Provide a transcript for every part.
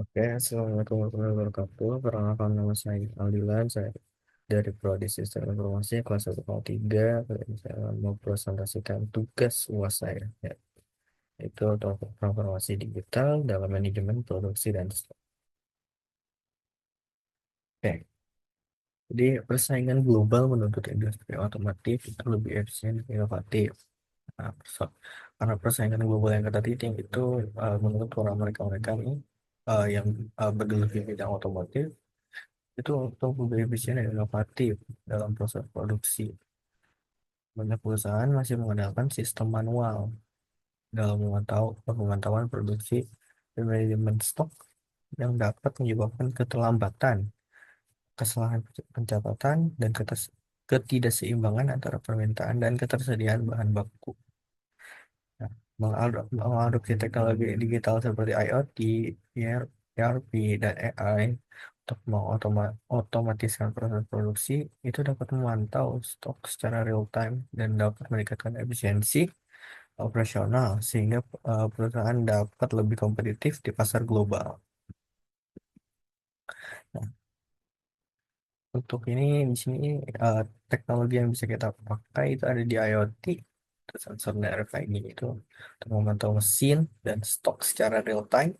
Oke, Assalamualaikum warahmatullahi wabarakatuh. Perkenalkan nama saya Aldilan, saya dari Prodi Sistem Informasi kelas 103. Saya mau presentasikan tugas UAS saya, ya, itu topik transformasi digital dalam manajemen produksi dan stok. Oke, jadi persaingan global menuntut industri otomotif itu lebih efisien dan inovatif. Nah, karena persaingan global yang ketat itu menurut para mereka-mereka ini yang bergelut di bidang otomotif itu untuk lebih efisien dan inovatif dalam proses produksi. Banyak perusahaan masih mengandalkan sistem manual dalam pemantauan produksi dan manajemen stok yang dapat menyebabkan keterlambatan, kesalahan pencatatan, dan ketidakseimbangan antara permintaan dan ketersediaan bahan baku. Nah, mengadopsi teknologi digital seperti IoT, ERP, dan AI untuk mengotomatiskan proses produksi itu dapat memantau stok secara real time dan dapat meningkatkan efisiensi operasional sehingga perusahaan dapat lebih kompetitif di pasar global. Nah, untuk ini di sini eh, teknologi yang bisa kita pakai itu ada di IoT, itu sensor dan RFID itu untuk memantau mesin dan stok secara real time.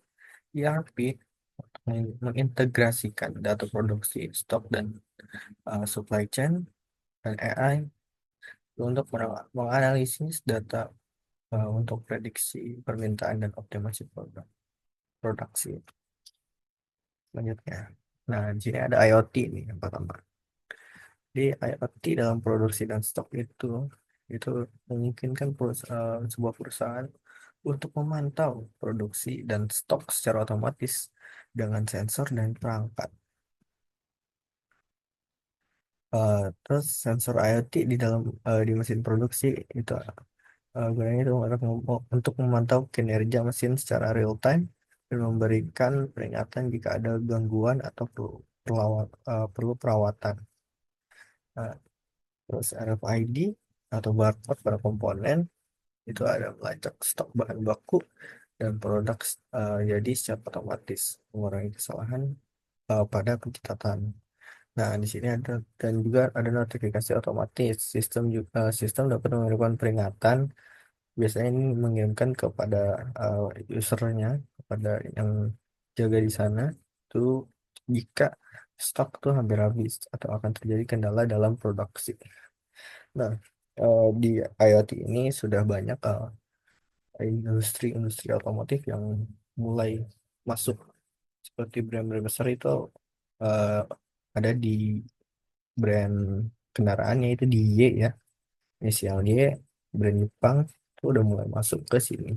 ERP untuk mengintegrasikan data produksi, stok dan supply chain, dan AI untuk menganalisis data untuk prediksi permintaan dan optimasi produksi selanjutnya. Nah, di sini ada IoT nih yang pertama. Di IoT dalam produksi dan stok itu memungkinkan sebuah perusahaan untuk memantau produksi dan stok secara otomatis dengan sensor dan perangkat. Terus sensor IoT di dalam di mesin produksi itu gunanya itu untuk memantau kinerja mesin secara real time dan memberikan peringatan jika ada gangguan atau perlu perawatan. Nah, terus RFID atau barcode pada komponen itu ada melacak stok bahan baku dan produk jadi secara otomatis mengurangi kesalahan pada pencatatan. Nah, di sini ada dan juga ada notifikasi otomatis. Sistem dapat memberikan peringatan. Biasanya ini mengirimkan kepada usernya, kepada yang jaga di sana, itu jika stok tuh hampir habis atau akan terjadi kendala dalam produksi. Nah, di IoT ini sudah banyak industri-industri otomotif yang mulai masuk seperti brand-brand besar itu eh, ada di brand kendaraannya itu di Y ya, inisial Y, brand Jepang itu udah mulai masuk ke sini.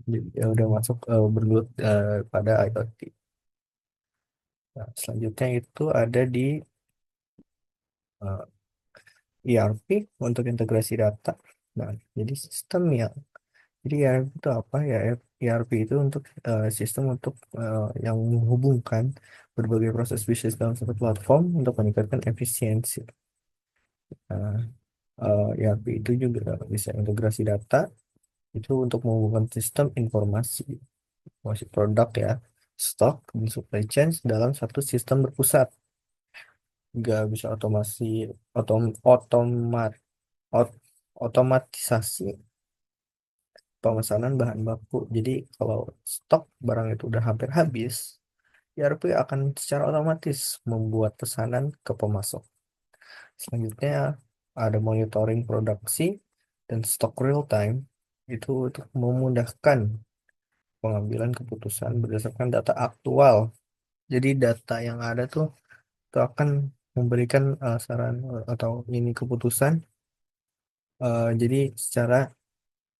Jadi, ya udah masuk bergelut pada IoT. Nah, selanjutnya itu ada di eh, ERP untuk integrasi data. Nah, jadi sistem yang jadi ERP itu apa ya? ERP itu untuk sistem untuk yang menghubungkan berbagai proses bisnis dalam satu platform untuk meningkatkan efisiensi. Nah, ERP itu juga bisa integrasi data itu untuk menghubungkan sistem informasi produk ya, stok dan supply chain dalam satu sistem berpusat. Nggak bisa otomat, ot- otomatisasi pemesanan bahan baku. Jadi kalau stok barang itu udah hampir habis, ERP akan secara otomatis membuat pesanan ke pemasok. Selanjutnya ada monitoring produksi dan stok real time itu untuk memudahkan pengambilan keputusan berdasarkan data aktual. Jadi data yang ada tuh itu akan memberikan saran atau ini keputusan jadi secara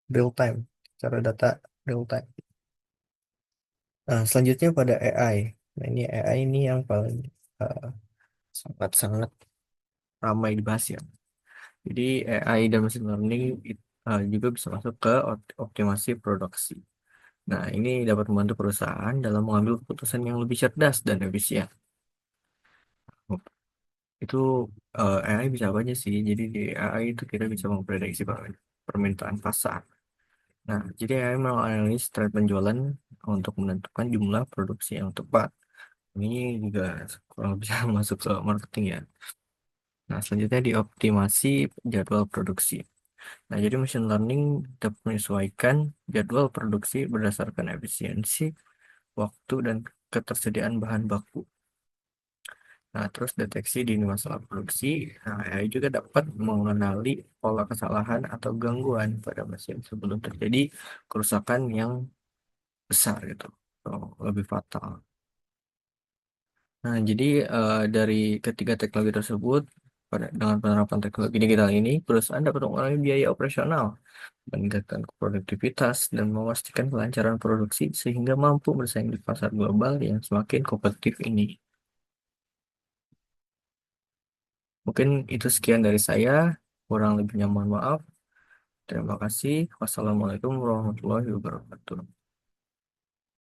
real time, secara data real time. Nah, selanjutnya pada AI. Nah, ini AI ini yang paling uh, sangat-sangat ramai dibahas ya. Jadi AI dan machine learning juga bisa masuk ke optimasi produksi. Nah, ini dapat membantu perusahaan dalam mengambil keputusan yang lebih cerdas dan efisien. Itu AI bisa apa aja sih? Jadi di AI itu kita bisa memprediksi permintaan pasar. Nah, jadi AI menganalisis tren penjualan untuk menentukan jumlah produksi yang tepat. Ini juga kurang bisa masuk ke marketing ya. Nah, selanjutnya dioptimasi jadwal produksi. Nah, jadi machine learning dapat menyesuaikan jadwal produksi berdasarkan efisiensi, waktu, dan ketersediaan bahan baku. Nah, terus deteksi dini masalah produksi. Nah, AI juga dapat mengenali pola kesalahan atau gangguan pada mesin sebelum terjadi kerusakan yang besar gitu, atau lebih fatal. Nah, jadi dari ketiga teknologi tersebut, dengan penerapan teknologi digital ini, perusahaan dapat mengurangi biaya operasional, meningkatkan produktivitas, dan memastikan kelancaran produksi sehingga mampu bersaing di pasar global yang semakin kompetitif ini. Mungkin itu sekian dari saya, kurang lebihnya mohon maaf. Terima kasih. Wassalamualaikum warahmatullahi wabarakatuh.